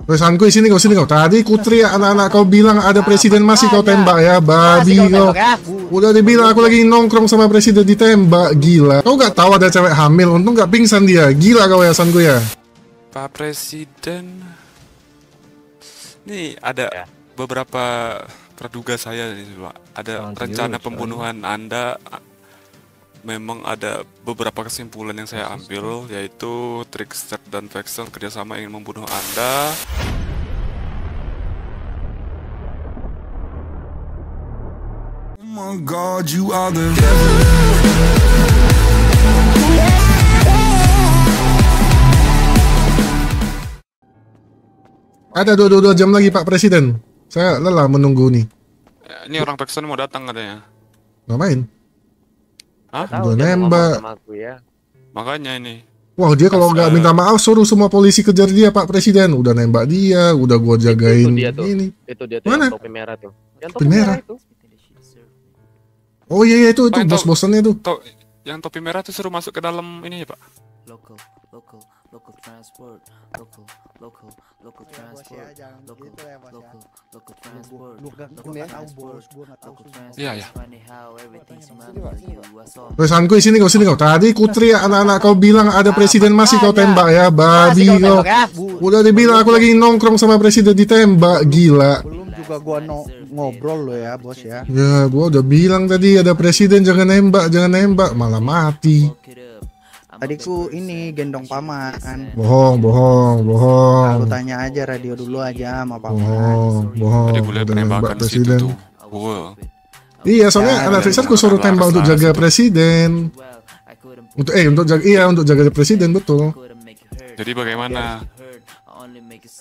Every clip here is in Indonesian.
Wes santuy sini kau. Tadi Kutri anak-anak kau bilang ada presiden masih kau tembak ya, babi kau. Udah dibilang aku lagi nongkrong sama presiden ditembak, gila. Kau gak tahu ada cewek hamil, untung gak pingsan dia. Gila kau ya santuy ya. Pak Presiden, nih ada beberapa praduga saya nih, Pak. Ada rencana pembunuhan Anda. Memang ada beberapa kesimpulan yang saya ambil, yaitu Trickster dan Vexton kerjasama ingin membunuh Anda. Oh my God, you are the devil. Ada 22 jam lagi Pak Presiden. Saya lelah menunggu nih. Ini orang Vexton mau datang katanya. Ngapain? Hah? Udah nembak. Makanya ini. Wah, dia kalau nggak minta maaf suruh semua polisi kejar dia Pak Presiden. Udah nembak dia, udah gua jagain ini. Itu dia tuh mana? yang topi merah tuh. Yang topi merah itu. Oh iya itu bos-bosannya tuh. Yang topi merah tuh suruh masuk ke dalam ini ya Pak. Local transport, local transport, local transport. Iya. Wes santuy sini kau. Tadi Kutri anak-anak kau bilang ada presiden masih kau tembak ya, babi kau. Udah dibilang aku lagi nongkrong sama presiden ditembak, gila. Belum juga gua ngobrol lo ya bos ya. Ya gua udah bilang tadi ada presiden jangan nembak, malah mati. Tadi ku ini gendong paman. Bohong. Lu tanya aja radio dulu aja sama paman. Bohong. Tadi gue liat penembakan di situ tuh. Iya, soalnya anak Trickster ku suruh tembak untuk jaga presiden. Untuk jaga presiden, betul. Jadi bagaimana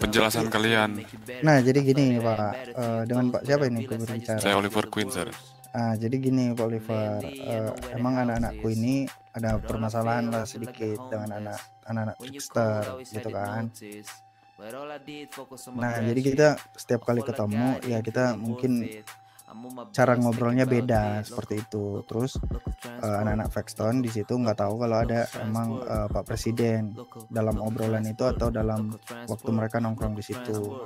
penjelasan kalian? Nah, jadi gini Pak, dengan Pak siapa ini ku berbicara? Saya Oliver Queen, sir. Jadi gini Pak Oliver, emang anak-anakku ini ada permasalahan lah sedikit dengan anak-anak Trickster gitu kan. Nah, jadi kita setiap kali ketemu ya kita mungkin cara ngobrolnya beda seperti itu. Terus anak-anak Vexton di situ nggak tahu kalau ada emang Pak Presiden dalam obrolan itu atau dalam waktu mereka nongkrong di situ.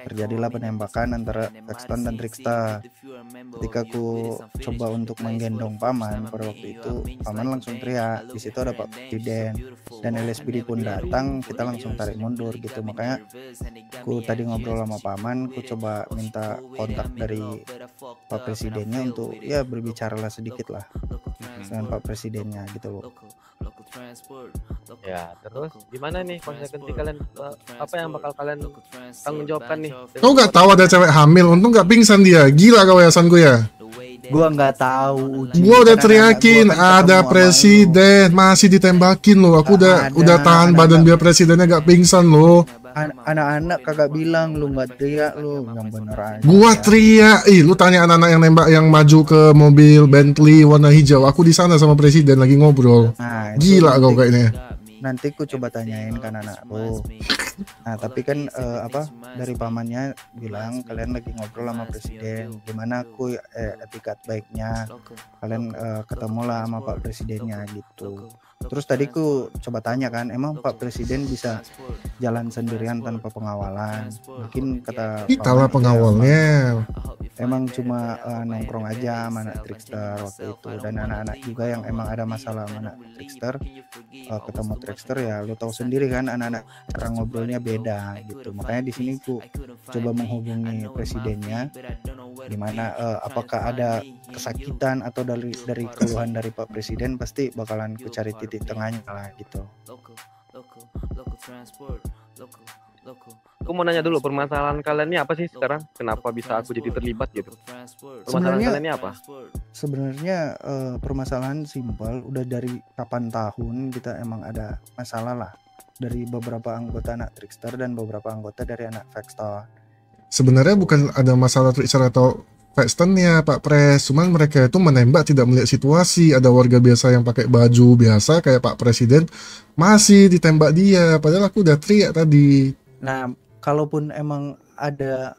Terjadilah penembakan antara Vexton dan Trickster. Ketika aku coba untuk menggendong paman pada waktu itu, paman langsung teriak. Di situ ada Pak Presiden dan LSPD pun datang. Kita langsung tarik mundur gitu. Makanya aku tadi ngobrol sama paman, aku coba minta kontak dari Pak Presidennya untuk ya berbicaralah sedikit lah dengan Pak Presidennya gitu loh. Ya, terus gimana nih konsekuensi kalian, apa yang bakal kalian tanggung jawabkan nih? Kau nggak tahu ada cewek hamil, untung nggak pingsan dia. Gila kau ya sanku ya. Gua nggak tahu. Gua udah teriakin ada presiden masih ditembakin loh. Aku udah tahan badan biar presidennya gak pingsan loh. Anak-anak kagak bilang lu nggak teriak lu, yang bener aja. Gua teriak. Lu tanya anak-anak yang nembak yang maju ke mobil Bentley warna hijau. Aku di sana sama presiden lagi ngobrol. Nah, gila kau kayaknya. Nanti ku coba tanyain kan anakku. Nah, tapi kan dari pamannya bilang kalian lagi ngobrol sama presiden. Gimana aku etikat baiknya kalian ketemulah sama Pak Presidennya gitu. Terus tadi ku coba tanya kan, emang Pak Presiden bisa jalan sendirian tanpa pengawalan? Mungkin kata kita lah pengawalnya. Emang cuma nongkrong aja sama anak Trickster waktu itu, dan anak-anak juga yang emang ada masalah sama anak Trickster ketemu Trickster ya lu tahu sendiri kan, anak-anak cara ngobrolnya beda gitu. Makanya di sini ku coba menghubungi presidennya, dimana apakah ada kesakitan atau dari keluhan dari Pak Presiden, pasti bakalan ku cari titik tengahnya lah gitu. Aku mau nanya dulu, permasalahan kalian ini apa sih sekarang? Kenapa bisa aku jadi terlibat gitu? Permasalahan kalian ini apa? Sebenarnya permasalahan simpel, udah dari kapan tahun kita emang ada masalah lah dari beberapa anggota anak Trickster dan beberapa anggota dari anak Vexton. Sebenarnya bukan ada masalah Trickster atau Vexton ya Pak Pres, cuman mereka itu menembak tidak melihat situasi. Ada warga biasa yang pakai baju biasa kayak Pak Presiden masih ditembak dia, padahal aku udah teriak tadi. Nah, kalaupun emang ada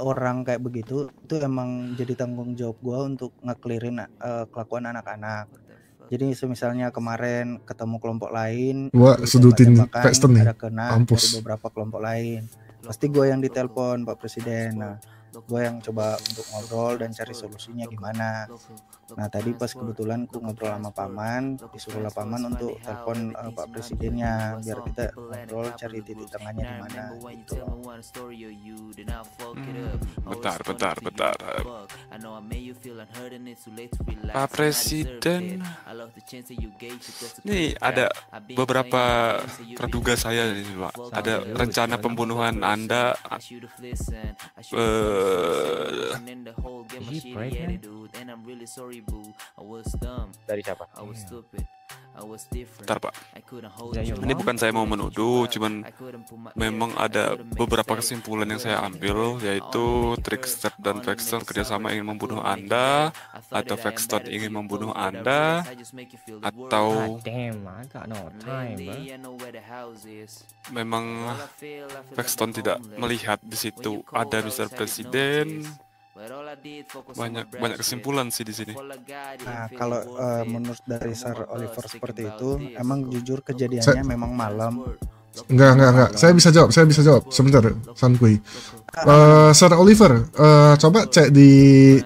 orang kayak begitu, itu emang jadi tanggung jawab gua untuk ngeklirin kelakuan anak-anak. Jadi misalnya kemarin ketemu kelompok lain, gua sedutin Vexton nih, ada kena dari beberapa kelompok lain. pasti gue yang ditelepon Pak Presiden. Nah, gue yang coba untuk ngobrol dan cari solusinya gimana. Nah, tadi pas kebetulan ku ngobrol sama paman, disuruhlah paman untuk telepon Pak Presidennya biar kita ngobrol cari titik tengahnya di mana gitu. Bentar. Pak Presiden, ini ada beberapa praduga saya ini, Pak. Ada rencana pembunuhan Anda. Dari siapa? Bentar, Pak. Ini bukan saya mau menuduh, cuman memang ada beberapa kesimpulan yang saya ambil, yaitu Trickster dan Vexton kerjasama ingin membunuh Anda, atau Vexton ingin membunuh Anda, atau memang Vexton tidak melihat di situ ada Mr. Presiden. Banyak kesimpulan sih di sini. Nah, kalau menurut dari Sir Oliver seperti itu, emang jujur kejadiannya memang malam. Enggak. Saya bisa jawab. Sebentar, Sankui. Sir Oliver, coba cek di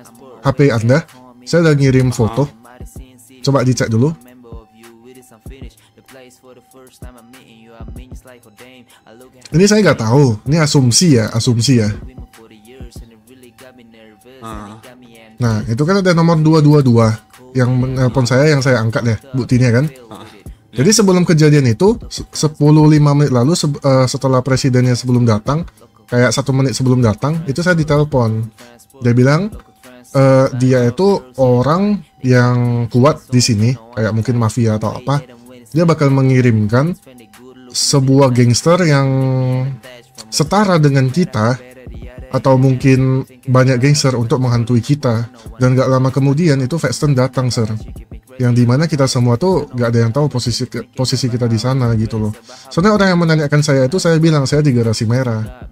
HP Anda. Saya udah ngirim foto. Coba dicek dulu. Ini saya nggak tahu. Ini asumsi ya. Nah, itu kan ada nomor 222 yang menelpon saya, yang saya angkat ya, buktinya kan. Jadi sebelum kejadian itu 10-5 menit lalu setelah presidennya sebelum datang, kayak 1 menit sebelum datang, itu saya ditelepon. Dia bilang dia itu orang yang kuat di sini, kayak mungkin mafia atau apa. Dia bakal mengirimkan sebuah gangster yang setara dengan kita, atau mungkin banyak gangster untuk menghantui kita. Dan gak lama kemudian itu Vexton datang, Sir, yang dimana kita semua tuh gak ada yang tahu posisi kita di sana gitu loh. Soalnya orang yang menanyakan saya itu, saya bilang saya di garasi merah.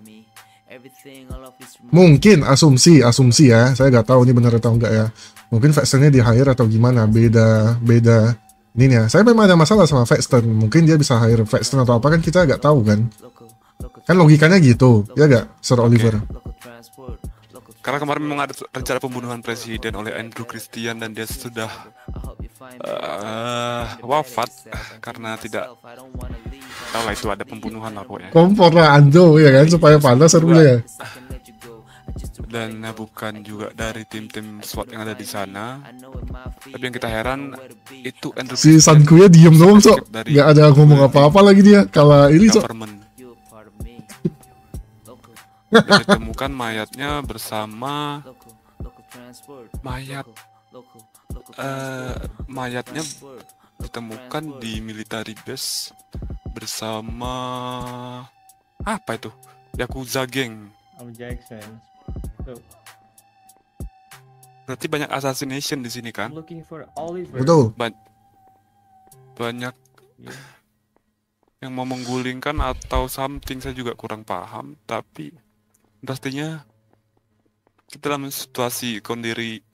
Mungkin asumsi ya, saya gak tahu ini benar atau enggak ya. Mungkin Vextonnya di hire atau gimana, beda ini ya. Saya memang ada masalah sama Vexton, mungkin dia bisa hire Vexton atau apa, kan kita gak tahu kan. Kan logikanya gitu, ya gak, Sir Oliver? Karena kemarin memang ada rencana pembunuhan presiden oleh Andrew Christian dan dia sudah wafat karena tidak tahu lah, itu ada pembunuhan lah pokoknya. Kompor lah Ando ya kan, supaya panas serunya ya. Dan bukan juga dari tim-tim SWAT yang ada di sana. Tapi yang kita heran itu Andrew Si Christian Sankuya diem doang, Sok. dari Gak ada ngomong apa-apa lagi dia. Kalau ini, Sok. government. Dan ditemukan mayatnya bersama mayatnya ditemukan di military base bersama apa itu? Yakuza Gang. Berarti banyak assassination di sini kan? Betul. Banyak yang mau menggulingkan atau something, saya juga kurang paham, tapi pastinya kita dalam situasi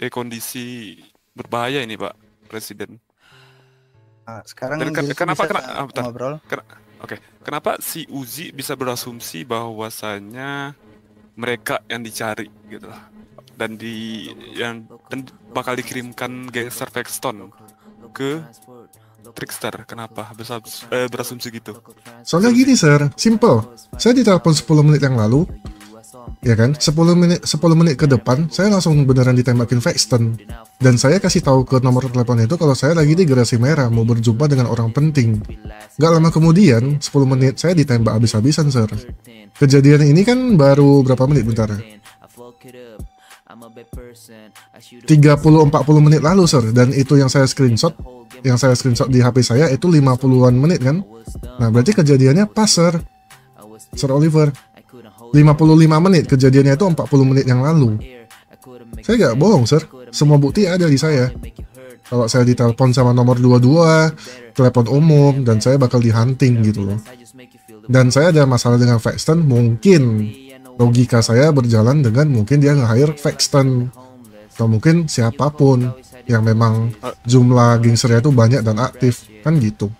kondisi berbahaya ini, Pak Presiden. Nah, sekarang ngobrol. Kenapa si Uzi bisa berasumsi bahwasanya mereka yang dicari gitu lah, dan bakal dikirimkan gangster Vexton ke Trickster? Kenapa berasumsi gitu? Soalnya gini, Sir, simple. Saya ditelepon 10 menit yang lalu, ya kan? 10 menit ke depan saya langsung beneran ditembakin Vexton. Dan saya kasih tahu ke nomor telepon itu kalau saya lagi di garasi merah mau berjumpa dengan orang penting. Gak lama kemudian 10 menit saya ditembak habis-habisan, Sir. Kejadian ini kan baru berapa menit, bentar, 30-40 menit lalu, Sir. Dan itu yang saya screenshot di HP saya itu 50-an menit kan. Nah, berarti kejadiannya pas, Sir Oliver. 55 menit, kejadiannya itu 40 menit yang lalu. Saya gak bohong, Sir. Semua bukti ada di saya. Kalau saya ditelepon sama nomor 22, telepon umum, dan saya bakal dihunting gitu loh. Dan saya ada masalah dengan Vexton, mungkin logika saya berjalan dengan mungkin dia nge-hire Vexton. Atau mungkin siapapun yang memang jumlah gangsternya itu banyak dan aktif. Kan gitu.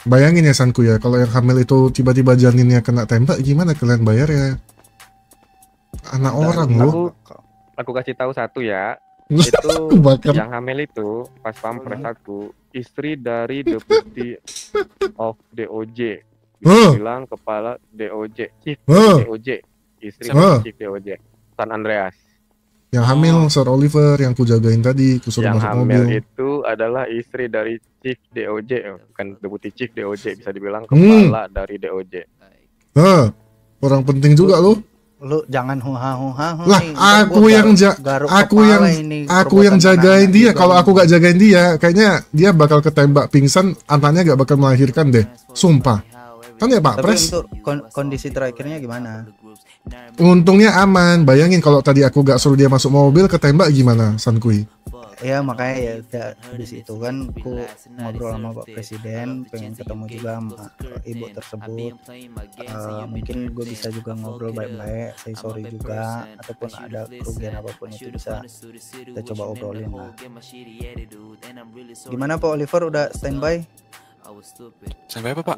Bayangin ya Sanku ya, kalau yang hamil itu tiba-tiba janinnya kena tembak, gimana kalian bayar ya? Anak orang loh. Aku kasih tahu satu ya. Itu Bakar. yang hamil itu pas pampres aku istri dari Deputy of DOJ. Bilang kepala DOJ, Chief DOJ, istri Chief DOJ, San Andreas. Yang hamil Sir Oliver yang ku jagain tadi, ku suruh Yang masuk hamil mobil. itu adalah istri dari Chief DOJ, bukan Deputy Chief DOJ, bisa dibilang kepala dari DOJ. Orang penting juga loh. Lu jangan huha-huha. Lah, aku yang jagain dia. Kalau aku gak jagain dia, kayaknya dia bakal ketembak pingsan, anaknya gak bakal melahirkan deh. Sumpah. Kan ya Pak Tapi Pres. untuk kondisi terakhirnya gimana? Untungnya aman. Bayangin kalau tadi aku gak suruh dia masuk mobil, ketembak gimana, Sankui? Ya makanya ya udah habis itu kan aku ngobrol sama Pak Presiden, pengen ketemu juga sama ibu tersebut. Mungkin gue bisa juga ngobrol baik-baik, say sorry juga, ataupun ada kerugian apapun itu bisa kita coba obrolin lah. Gimana Pak Oliver, udah standby? Sampai apa Pak?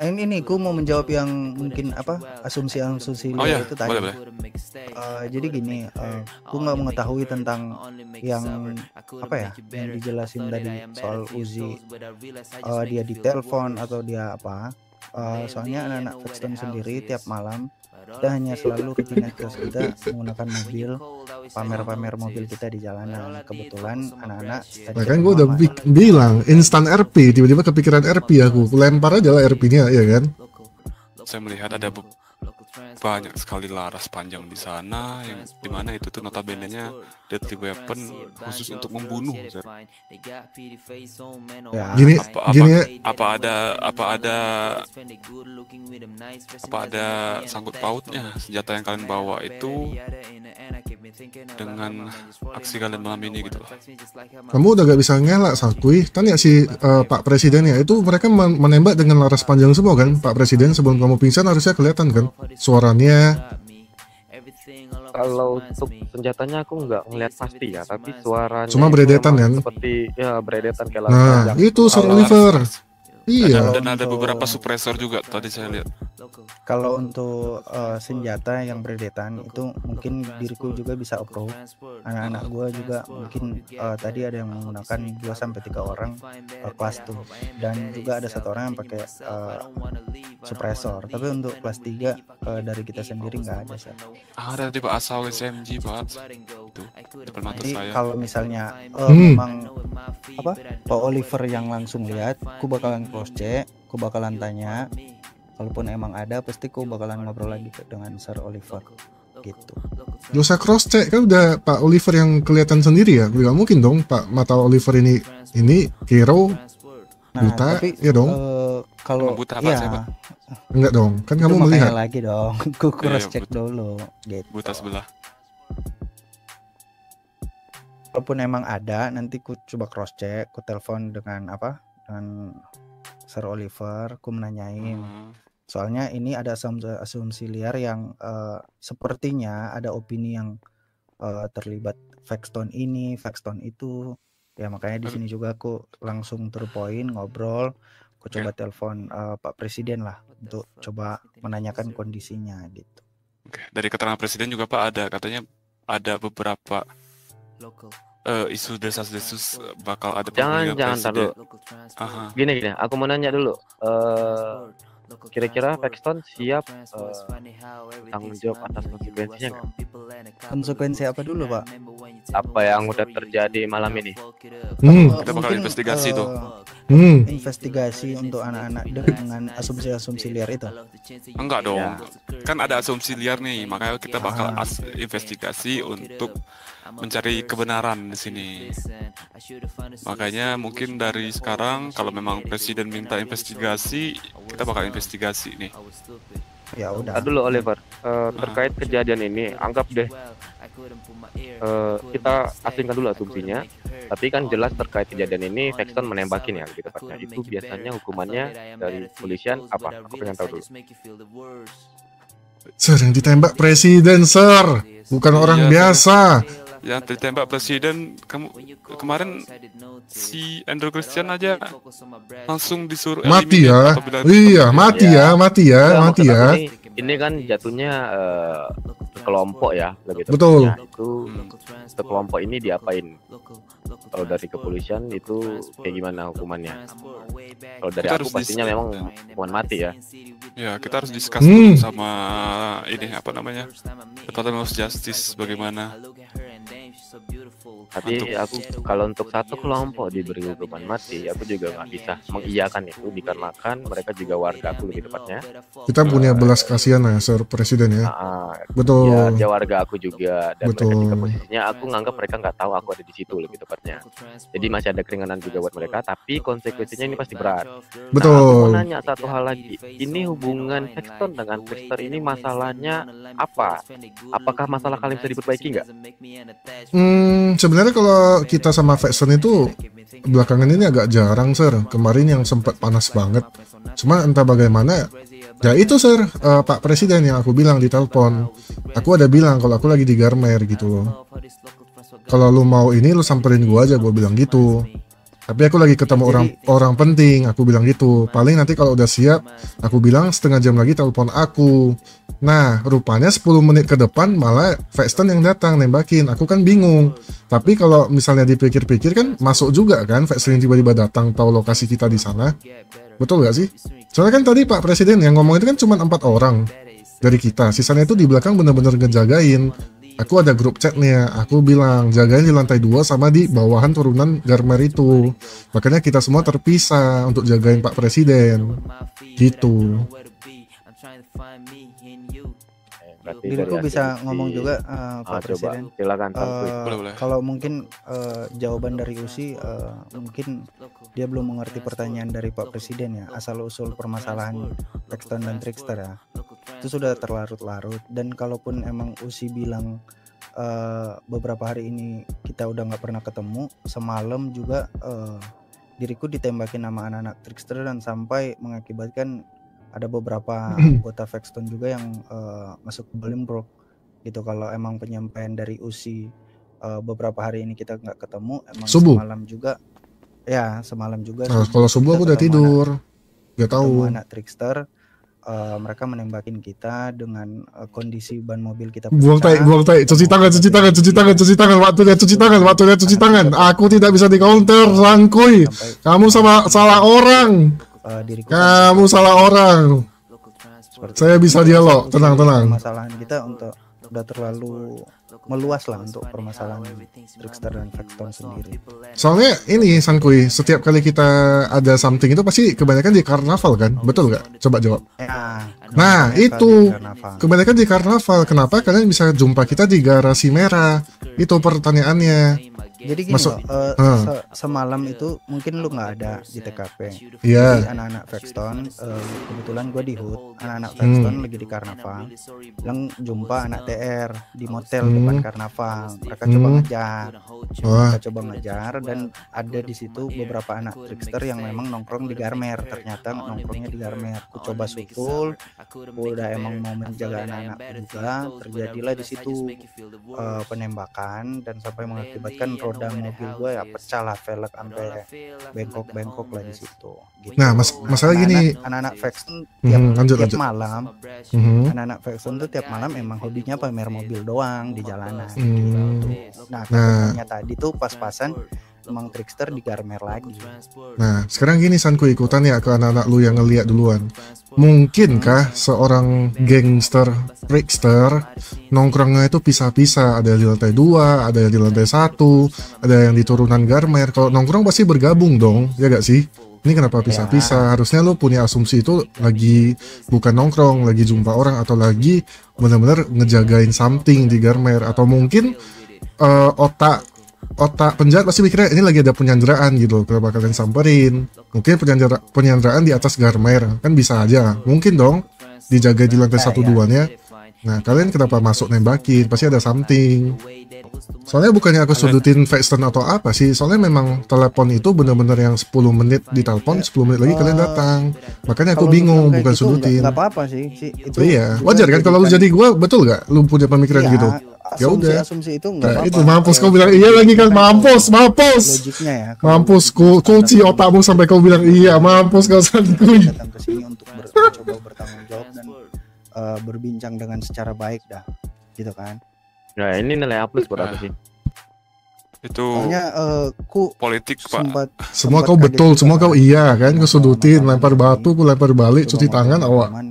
Ini gue mau menjawab yang mungkin apa asumsi-asumsi itu tadi. Boleh. Jadi gini, gue nggak mengetahui tentang yang apa ya yang dijelasin tadi soal Uzi, dia ditelepon atau dia apa. Soalnya anak-anak Faxton sendiri tiap malam kita hanya selalu rutinitas kita menggunakan mobil, pamer-pamer mobil kita di jalanan. Kebetulan anak-anak Bahkan gue udah bilang instan RP, tiba-tiba kepikiran RP aku lempar aja lah RP-nya, ya kan? Saya melihat ada banyak sekali laras panjang di sana yang dimana itu tuh notabene-nya deadly weapon khusus untuk membunuh. Ya. Apa ada sangkut pautnya senjata yang kalian bawa itu dengan aksi kalian malam ini gitu loh. Kamu udah gak bisa ngelak Sakui. Tanya si Pak Presiden ya, itu mereka menembak dengan laras panjang semua kan. Pak Presiden sebelum kamu pingsan harusnya kelihatan kan suaranya. Kalau untuk senjatanya aku nggak ngeliat pasti ya, tapi suaranya Cuma beredetan kan? seperti ya beredetan kayak Nah, itu Sir Oliver. Iya. Dan ada beberapa suppressor juga tadi saya lihat. Kalau untuk senjata yang beredetan itu mungkin diriku juga bisa approve. Anak-anak gua juga mungkin tadi ada yang menggunakan 2-3 orang kelas 2 dan juga ada 1 orang yang pakai suppressor. Tapi untuk kelas 3 dari kita sendiri nggak ada sih. Ada di Pak asal SMG Pak. Itu depan mata Jadi saya. kalau misalnya memang apa Pak Oliver yang langsung lihat, aku bakalan cross check, aku bakalan tanya. Kalaupun emang ada, pasti aku bakalan ngobrol lagi dengan Sir Oliver gitu. Gak usah cross check kan, udah Pak Oliver yang kelihatan sendiri ya. Gak mungkin dong Pak mata Oliver ini hero buta, tapi, ya dong. Kalau buta Pak, saya, Pak. Enggak dong, kan itu kamu makanya melihat. lagi dong, aku cross Iya, check dulu gitu. Buta sebelah. Walaupun emang ada, nanti ku coba cross check, ku telepon dengan Sir Oliver, ku menanyain. Soalnya ini ada asumsi liar yang sepertinya ada opini yang terlibat Faxton ini, Faxton itu. Ya makanya di sini juga aku langsung to the point, ngobrol, aku coba telepon Pak Presiden lah untuk coba menanyakan kondisinya gitu. Dari keterangan Presiden juga Pak ada katanya ada beberapa isu desas-desus bakal ada Jangan taruh. Gini, aku mau nanya dulu. Kira-kira Faxton siap tanggung jawab atas konsekuensinya nggak? Konsekuensi apa dulu Pak? Apa yang udah terjadi malam ini? Kita bakal investigasi tuh. Investigasi untuk anak-anak dengan asumsi-asumsi liar itu. Enggak dong, kan ada asumsi liar nih, makanya kita bakal investigasi untuk mencari kebenaran di sini. Makanya mungkin dari sekarang kalau memang Presiden minta investigasi, kita bakal investigasi nih. Ya udah. Dulu Oliver, terkait kejadian ini, anggap deh kita asingkan dulu asumsinya. Tapi kan jelas terkait kejadian ini Faxton menembakin ya lebih tepatnya. Itu biasanya hukumannya dari kepolisian apa? Aku pengen tahu dulu. Sir, yang ditembak Presiden, Sir. Bukan orang biasa. yang ditembak presiden. Kamu kemarin si Andrew Christian aja langsung disuruh Mati eliminate ya. apabila Iya, mati ya, mati ya, Enggak, mati maksud ya. aku ini kan jatuhnya kelompok ya, lebih Betul. tepatnya itu sekelompok ini diapain? Kalau dari kepolisian itu kayak gimana hukumannya? Kalau dari Kita aku harus pastinya memang hukuman mati ya. Ya, kita harus discuss dulu sama ini apa namanya, Department of Justice bagaimana. Tapi aku kalau untuk satu kelompok diberi hukuman mati, aku juga nggak bisa mengiyakan itu dikarenakan mereka juga warga aku lebih tepatnya. Kita punya belas kasihan ya, Sir Presiden ya. Betul. Ya, dia warga aku juga dan Betul. mereka juga posisinya aku nganggap mereka nggak tahu aku ada di situ lebih tepatnya. Jadi masih ada keringanan juga buat mereka, tapi konsekuensinya ini pasti berat. Nah, aku mau Betul. nanya satu hal lagi. Ini hubungan Paxton dengan Trickster ini masalahnya apa? Apakah masalah kalian bisa diperbaiki nggak? Sebenarnya kalau kita sama Faxton itu belakangan ini agak jarang, Sir. Kemarin yang sempat panas banget. Cuma entah bagaimana, ya itu, Sir, Pak Presiden yang aku bilang di telepon. Aku ada bilang kalau aku lagi di Garmer gitu loh. Kalau lu mau ini, lu samperin gua aja, gua bilang gitu. Tapi aku lagi ketemu orang penting, aku bilang gitu. Paling nanti kalau udah siap, aku bilang setengah jam lagi telepon aku. Nah, rupanya 10 menit ke depan malah Faxton yang datang nembakin. Aku kan bingung. Tapi kalau misalnya dipikir-pikir kan masuk juga kan Faxton yang tiba-tiba datang tahu lokasi kita di sana. Betul gak sih? Soalnya kan tadi Pak Presiden yang ngomong itu kan cuma 4 orang dari kita. Sisanya itu di belakang bener-bener ngejagain. Aku ada grup chatnya, aku bilang jagain di lantai 2 sama di bawahan turunan Garmer itu. Makanya kita semua terpisah untuk jagain Pak Presiden. Gitu. Berarti Diriku dari bisa asumsi- ngomong juga, Pak coba Presiden. silakan Santuy. Boleh. Kalau mungkin jawaban dari Usi mungkin dia belum mengerti pertanyaan dari Pak Presiden ya, asal usul permasalahan Paxton dan Trickster ya. Itu sudah terlarut-larut, dan kalaupun emang Usi bilang beberapa hari ini kita udah nggak pernah ketemu, semalam juga diriku ditembakin sama anak-anak Trickster dan sampai mengakibatkan ada beberapa anggota Paxton juga yang masuk ke Bolingbroke gitu. Kalau emang penyampaian dari Usi beberapa hari ini kita nggak ketemu, emang Subuh. semalam juga Nah, kalau subuh aku udah tidur. Gak ketemu tahu. anak Trickster, mereka menembakin kita dengan kondisi ban mobil kita Buang tai, pecah. cuci tangan, waktunya cuci tangan. Aku tidak bisa di counter, Sangkuy. Sampai, Kamu salah orang. diriku Kamu salah orang. seperti Saya bisa dialog, tenang. permasalahan kita udah terlalu meluas lah untuk permasalahan Trickster dan Paxton sendiri. Soalnya ini Sangkuy, setiap kali kita ada something itu pasti kebanyakan di karnaval kan? Betul nggak? Coba jawab. Nah, itu. Kebanyakan di karnaval. Kenapa kalian bisa jumpa kita di garasi merah? Itu pertanyaannya. Jadi gini Masuk- loh, semalam itu mungkin lu nggak ada di TKP. Iya. Jadi anak-anak Paxton, kebetulan gue di HUT, anak-anak Paxton lagi di karnaval, bilang jumpa anak TR di motel depan karnaval. Mereka coba ngejar, Wah. dan ada di situ beberapa anak Trickster yang memang nongkrong di Garmer. Ternyata nongkrongnya di Garmer. Aku coba susul, udah emang mau menjaga anak-anak juga, terjadilah di situ penembakan dan sampai mengakibatkan roda mobil gue ya pecah lah, velg sampai bengkok lah di situ. Gitu. Nah, masalah gini. Anak-anak Paxton Lanjut. malam, Mhm. anak-anak Paxton tuh tiap malam emang hobinya pamer mobil doang di jalanan. Nah, katanya tadi tuh pas-pasan emang Trickster di Garmer lagi. Nah, sekarang gini Sanku, ikutan ya ke anak-anak lu yang ngeliat duluan. Mungkinkah seorang gangster Trickster nongkrongnya itu pisah-pisah? Ada yang di lantai 2, ada yang di lantai 1, ada yang di turunan Garmer. Kalau nongkrong pasti bergabung dong, ya gak sih? Ini kenapa pisah-pisah? Harusnya lu punya asumsi itu lagi bukan nongkrong, lagi jumpa orang, atau lagi benar-benar ngejagain something di Garmer. Atau mungkin otak penjahat pasti mikirnya ini lagi ada penyanderaan gitu, kenapa kalian samperin? Mungkin penyanderaan di atas Garmer, kan bisa aja. Mungkin dong dijaga di lantai 1-2-nya. Nah, kalian kenapa masuk nembakin? Pasti ada something. Soalnya bukannya aku sudutin Paxton atau apa sih, soalnya memang telepon itu bener-bener yang 10 menit ditelepon, 10 menit lagi kalian datang. Makanya aku Kalau bingung, kayak bukan gitu sudutin. nggak apa-apa sih itu Iya, juga wajar kan kalau lu jadikan- jadi gua, betul gak? Lu punya pemikiran Iya, gitu? Ya udah. Asumsi itu nggak Nah, apa-apa. itu mampus kau bilang iya lagi kan, mampus. Logiknya ya. kalau Mampus, lu kunci datang otakmu sampai kau bilang iya, mampus kau santuy. datang ke sini untuk mencoba bertanggung jawab dan berbincang dengan secara baik dah, gitu kan. Nah, ini nilai A+ buat aku sih. Itu Soalnya ku politik, Pak. Semua sempat kau kaget betul, juga semua kau kan iya kan, sama kau sudutin, kamu lempar ini, batu, ku lempar balik, coba cuci tangan, ngobrol awak. cuman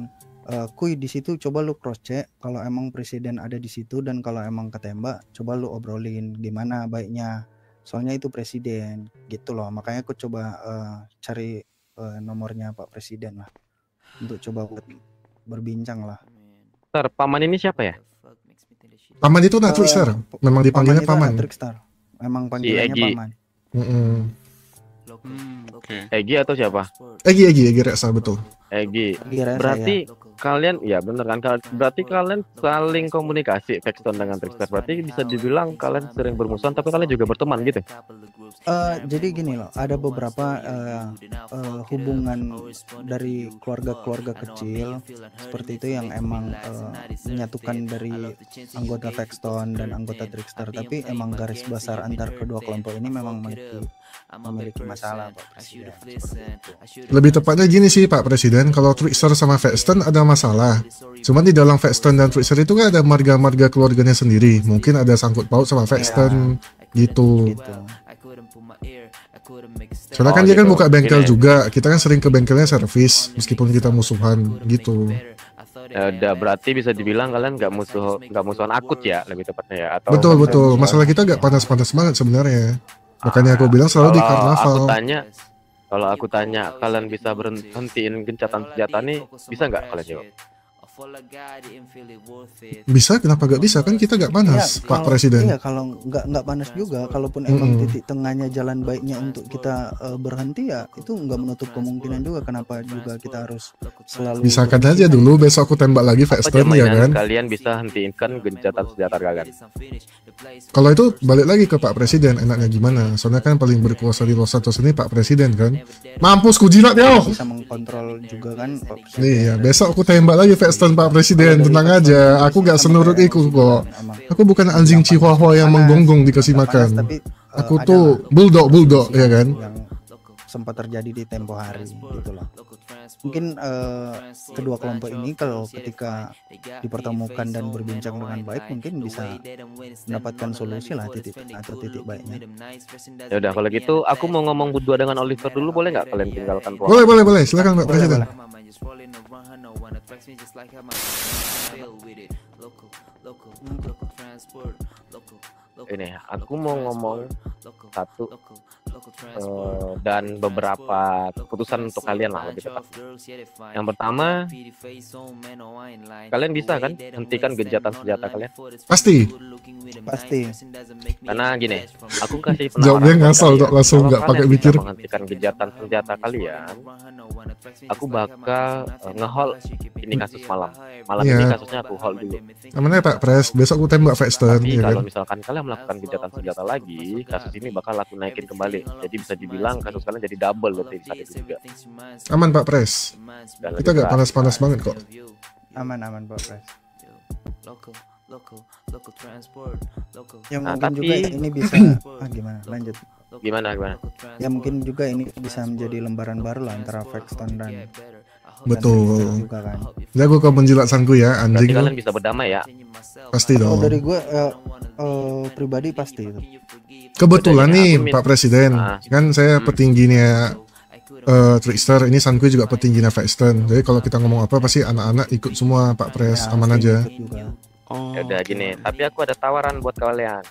kuy di situ coba lu cross check kalau emang presiden ada di situ dan kalau emang ketembak coba lu obrolin gimana baiknya, soalnya itu presiden gitu loh, makanya aku coba cari nomornya Pak Presiden lah untuk coba buat berbincang lah. Ntar, paman ini siapa ya? Paman itu nak Trickster, memang dipanggilnya itu paman. anak Trickster, memang panggilannya Egy. paman. Oke. Egy atau siapa? Egi Reksa, betul. Egy. Kira Berarti kalian, ya bener kan? Berarti kalian saling komunikasi Paxton dengan Trickster. Berarti bisa dibilang kalian sering bermusuhan, tapi kalian juga berteman gitu. Jadi gini loh, ada beberapa hubungan dari keluarga-keluarga kecil seperti itu yang emang menyatukan dari anggota Paxton dan anggota Trickster, tapi emang garis besar antar kedua kelompok ini memang memiliki masalah Pak Presiden. Lebih tepatnya gini sih Pak Presiden, kalau Trickster sama Paxton ada masalah. Cuman di dalam Paxton dan Trickster itu kan ada marga-marga keluarganya sendiri. Mungkin ada sangkut paut sama Paxton gitu. Soalnya kan dia kan gitu. buka bengkel Gini. juga. Kita kan sering ke bengkelnya servis meskipun kita musuhan gitu. Ya udah, berarti bisa dibilang kalian nggak musuhan akut ya, lebih tepatnya ya. Atau Betul. Masalah kita gak panas-panas banget sebenarnya. Makanya aku bilang selalu di karnaval. Kalau aku tanya, kalian bisa berhentiin gencatan senjata nih, bisa nggak kalian jawab? Bisa, kenapa gak bisa? Kan kita gak panas, Pak Presiden. Iya, kalau nggak panas juga, kalaupun emang titik tengahnya jalan baiknya untuk kita berhenti ya, itu nggak menutup kemungkinan juga. Kenapa juga kita harus selalu Misalkan aja dulu besok aku tembak lagi Apa Paxton ya jaminan kan. kalian bisa hentikan gencatan senjata kalian? Kalau itu balik lagi ke Pak Presiden, enaknya gimana? Soalnya kan paling berkuasa di Los Santos ini Pak Presiden kan. Mampus ku jilat yo. bisa mengkontrol juga kan Pak Presiden. Nih ya, besok aku tembak lagi Paxton Pak Presiden, tenang aja. Aku gak senurut iku kok. Aku bukan anjing chihuahua yang menggonggong dikasih makan. Aku tuh bulldog ya kan. Yang sempat terjadi di tempo hari gitu loh. Mungkin kedua kelompok ini kalau ketika dipertemukan dan berbincang dengan baik mungkin bisa mendapatkan solusi lah titik baiknya. Ya udah, kalau gitu aku mau ngomong berdua dengan Oliver dulu, boleh nggak kalian tinggalkan ruangan? Boleh, silakan Pak Presiden. Ini aku mau ngomong satu dan beberapa keputusan untuk kalian lah, lebih tepat. Yang pertama, kalian bisa kan hentikan gencatan senjata kalian? Pasti. Karena gini, aku kasih Jawabnya buat ngasal kalian. dok, langsung Kalau nggak kalian pakai bisa mikir. menghentikan gencatan senjata kalian, aku bakal nge-hold ini kasus malam ini Iya. kasusnya aku hold dulu. Namanya Pak Pres, besok aku tembak Paxton Tapi ya kan. kalau misalkan kalian melakukan gencatan senjata lagi, kasus ini bakal aku naikin kembali. Jadi bisa dibilang kasus kalian jadi double berarti saat itu juga. Aman Pak Pres. Dan Kita lebih gak keras. panas-panas banget kok. Aman Pak Pres. Ya Nah, mungkin tapi- juga ini bisa gimana lanjut. Gimana? Ya mungkin juga ini bisa menjadi lembaran baru lah antara Paxton dan Betul. Trickster juga kan. Jago kau menjilat sangku ya, Berarti anjing. kalian bisa berdamai ya. Pasti Kalau dong. dari gue pribadi pasti itu. Kebetulan Bedanya nih aku Pak Presiden, Ah. kan saya petingginya Trickster, ini Sankuy juga petingginya Paxton. Jadi kalau kita ngomong apa pasti anak-anak ikut semua Pak Pres, aman aja. Ikut juga. Oh, Ya udah gini, tapi aku ada tawaran buat kalian.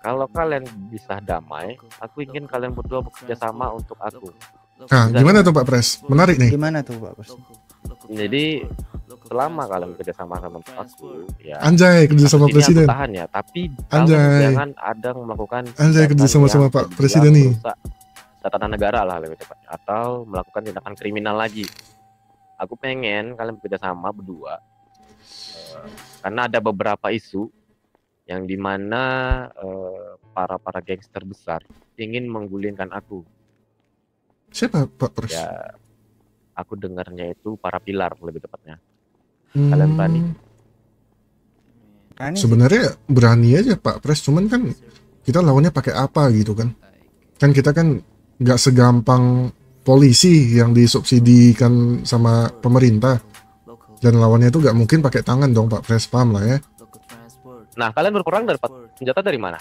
Kalau kalian bisa damai, aku ingin kalian berdua bekerja sama untuk aku. Nah, gimana tuh Pak Pres? Menarik nih. Gimana tuh Pak Pres? Jadi selama kalian bekerja sama untuk aku, ya Anjay, kerja sama kasus ini Presiden. aku tahan ya. Tapi Anjay. kalian jangan ada melakukan Anjay, kerja tindakan sama-sama yang Pak bisa Presiden nih. merusak tatanan negara lah lebih tepatnya, atau melakukan tindakan kriminal lagi. Aku pengen kalian bekerja sama berdua, karena ada beberapa isu yang dimana para gangster besar ingin menggulingkan aku. Siapa Pak Pres? Ya, aku dengarnya itu para pilar lebih tepatnya. Kalian berani? Berani sih. Sebenarnya berani aja Pak Pres, cuman kan kita lawannya pakai apa gitu kan? Kan kita kan nggak segampang polisi yang disubsidikan sama pemerintah, dan lawannya itu nggak mungkin pakai tangan dong Pak Pres, paham lah ya. Nah, kalian berperang dapat senjata dari mana?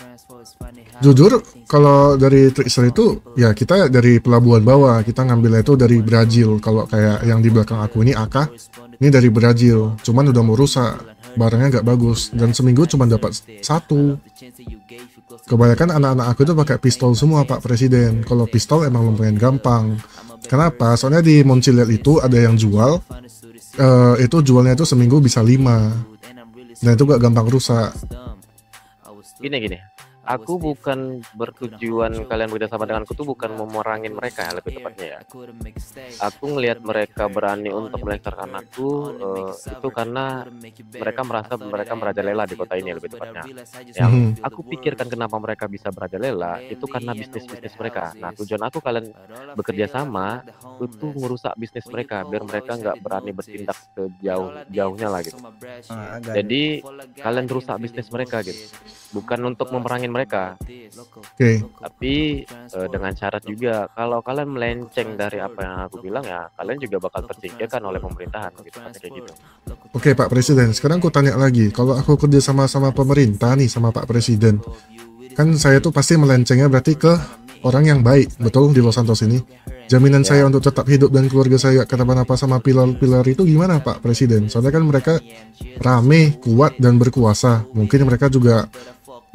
Jujur kalau dari Trickster itu ya kita dari pelabuhan bawah, kita ngambilnya itu dari Brazil. Kalau kayak yang di belakang aku ini AK, ini dari Brazil, cuman udah mau rusak, barangnya nggak bagus, dan seminggu cuma dapat satu. Kebanyakan anak-anak aku itu pakai pistol semua Pak Presiden. Kalau pistol emang lumayan gampang. Kenapa? Soalnya di Monciliat itu ada yang jual, itu jualnya itu seminggu bisa 5. Dan itu gak gampang rusak. Gini, aku bukan bertujuan kalian bekerjasama denganku tuh bukan memerangin mereka ya, lebih tepatnya ya. Aku ngelihat mereka berani untuk melecehkan aku itu karena mereka merasa mereka merajalela di kota ini, lebih tepatnya. Yang aku pikirkan kenapa mereka bisa merajalela itu karena bisnis mereka. Nah, tujuan aku kalian bekerja sama itu merusak bisnis mereka biar mereka nggak berani bertindak sejauh-jauhnya lah gitu. Jadi kalian rusak bisnis mereka gitu. Bukan untuk memerangin mereka. Oke. Tapi dengan syarat juga kalau kalian melenceng dari apa yang aku bilang ya kalian juga bakal tersingkirkan oleh pemerintahan gitu, kayak gitu. Oke Pak Presiden, sekarang aku tanya lagi, kalau aku kerja sama pemerintah nih sama Pak Presiden, kan saya tuh pasti melencengnya berarti ke orang yang baik, betul, di Los Santos ini. Jaminan saya untuk tetap hidup dan keluarga saya gak kenapa-napa sama pilar-pilar itu gimana Pak Presiden? Soalnya kan mereka rame, kuat, dan berkuasa. Mungkin mereka juga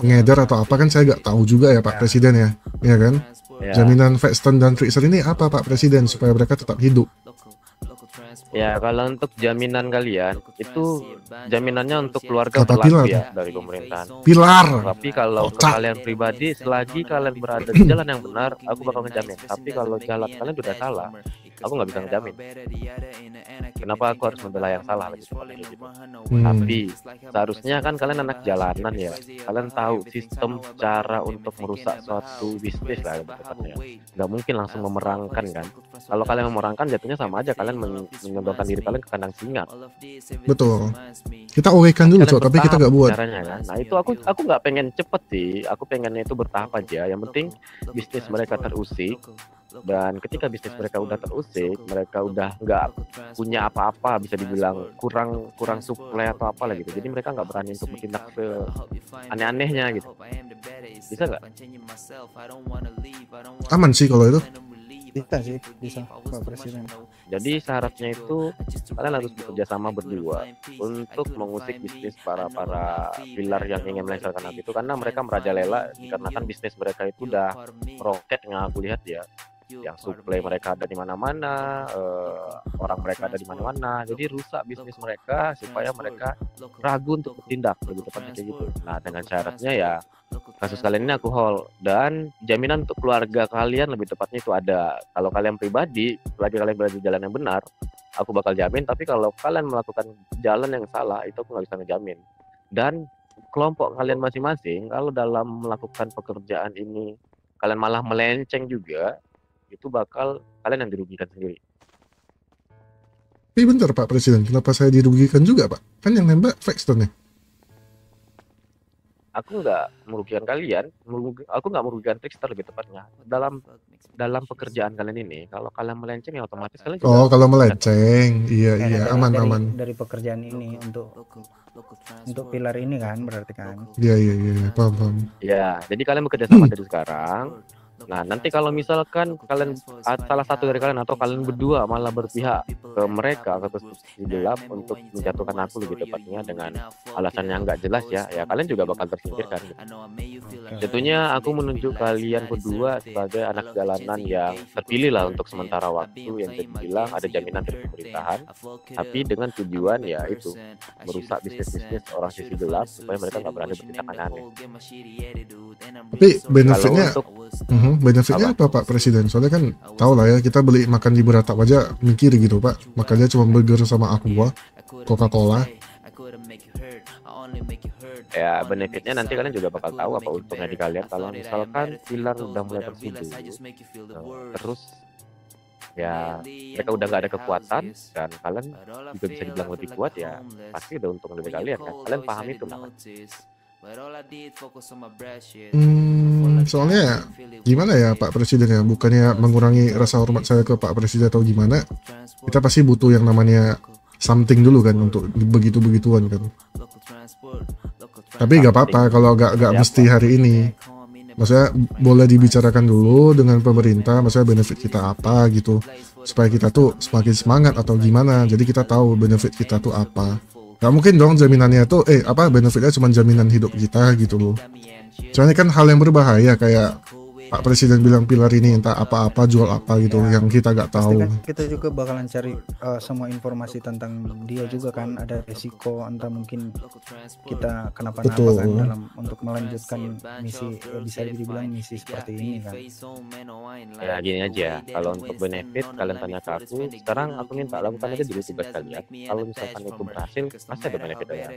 pengedar atau apa, kan saya gak tahu juga ya Pak Presiden ya, ya kan? Jaminan Vexton dan Trickster ini apa Pak Presiden supaya mereka tetap hidup? Ya, kalau untuk jaminan kalian itu jaminannya untuk keluarga Kata berlaku pilar. ya dari pemerintahan. Pilar. Tapi kalau untuk Kocak. kalian pribadi, selagi kalian berada di jalan yang benar, aku bakal ngejamin. Tapi kalau jalan kalian udah salah, aku nggak bisa ngejamin. Kenapa aku harus membela yang salah lagi seperti gitu? Tapi seharusnya kan kalian anak jalanan ya, kalian tahu sistem cara untuk merusak suatu bisnis lah lebih tepatnya. Nggak mungkin langsung memerangkan kan? Kalau kalian memerangkan jatuhnya sama aja kalian menyodorkan diri kalian ke kandang singa. Betul. Kita okekan dulu Cok, tapi kita nggak buat. Caranya kan. Nah itu aku nggak pengen cepet sih, aku pengennya itu bertahap aja. Yang penting bisnis mereka terusik. Dan ketika bisnis mereka udah terusik, mereka udah nggak punya apa-apa, bisa dibilang kurang suplai atau apa lah gitu. Jadi mereka nggak berani untuk bertindak ke aneh-anehnya gitu. Bisa nggak? Aman sih kalau itu. Bisa sih, bisa Pak Presiden. Jadi syaratnya itu kalian harus bekerja sama berdua untuk mengusik bisnis para pilar yang ingin melengsarkan hati itu, karena mereka merajalela dikarenakan bisnis mereka itu udah roket yang aku lihat ya. Yang suplai mereka ada di mana-mana, orang mereka ada di mana-mana, jadi rusak bisnis mereka supaya mereka ragu untuk bertindak, lebih tepatnya kayak gitu. Nah dengan syaratnya ya kasus kalian ini aku hold, dan jaminan untuk keluarga kalian lebih tepatnya itu ada. Kalau kalian pribadi, selagi kalian berada di jalan yang benar, aku bakal jamin. Tapi kalau kalian melakukan jalan yang salah, itu aku nggak bisa ngejamin. Dan kelompok kalian masing-masing, kalau dalam melakukan pekerjaan ini kalian malah melenceng juga, itu bakal kalian yang dirugikan sendiri. Tapi bentar Pak Presiden, kenapa saya dirugikan juga Pak? Kan yang nembak Vexton ya? Aku nggak merugikan kalian, aku nggak merugikan Trickster lebih tepatnya. Dalam pekerjaan kalian ini, kalau kalian melenceng ya otomatis kalian juga. Oh kalau melenceng, iya aman. Dari pekerjaan ini untuk pilar ini kan berarti kan. Iya, paham. Ya, jadi kalian bekerja sama dari sekarang. Nah, nanti kalau misalkan kalian salah satu dari kalian atau kalian berdua malah berpihak ke mereka atau ke gelap untuk menjatuhkan aku lebih tepatnya dengan alasan yang nggak jelas ya kalian juga bakal tersingkirkan gitu. Tentunya aku menunjuk kalian berdua sebagai anak jalanan yang terpilih lah untuk sementara waktu, yang terbilang ada jaminan dari pemerintahan, tapi dengan tujuan ya itu merusak bisnis orang sisi gelap supaya mereka nggak berani bertindak aneh-aneh. Tapi benefitnya apa Pak Presiden? Soalnya kan tahu lah ya, kita beli makan di Beratap aja mikir gitu Pak, makanya cuma burger sama Aqua, Coca-Cola. Ya benefitnya nanti kalian juga bakal tahu apa untungnya di kalian kalau misalkan pilar udah mulai tersudu, terus ya mereka udah nggak ada kekuatan dan kalian juga bisa dibilang lebih kuat, ya pasti udah untung dari kalian kan. Kalian paham itu lah. Soalnya gimana ya Pak Presiden ya, bukannya mengurangi rasa hormat saya ke Pak Presiden atau gimana, kita pasti butuh yang namanya something dulu kan untuk begitu-begituan kan. Tapi nggak apa-apa kalau nggak mesti hari ini. Maksudnya boleh dibicarakan dulu dengan pemerintah, maksudnya benefit kita apa gitu, supaya kita tuh semakin semangat atau gimana. Jadi kita tahu benefit kita tuh apa. Gak mungkin dong jaminannya tuh benefitnya cuma jaminan hidup kita gitu loh. Soalnya kan hal yang berbahaya kayak Pak Presiden bilang pilar ini entah apa-apa jual apa gitu yang kita gak tahu. Kan kita juga bakalan cari semua informasi tentang dia juga kan, ada resiko entah mungkin kita kenapa-napa kan dalam untuk melanjutkan misi, bisa dibilang misi seperti ini kan. Ya gini aja, kalau untuk benefit kalian tanya ke aku, sekarang aku minta lakukan aja dulu tugas kalian. Kalau misalkan itu berhasil, pasti ada benefit ya.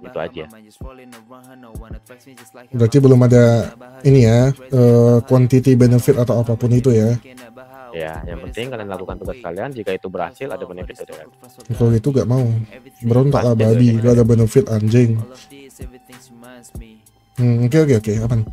Itu aja. Berarti belum ada ini ya, quantity benefit atau apapun itu ya. Ya, yang penting kalian lakukan tugas kalian, jika itu berhasil ada benefit dari kalian. Kalau itu gak mau, berontak lah babi, gak ada benefit anjing. Oke, aman.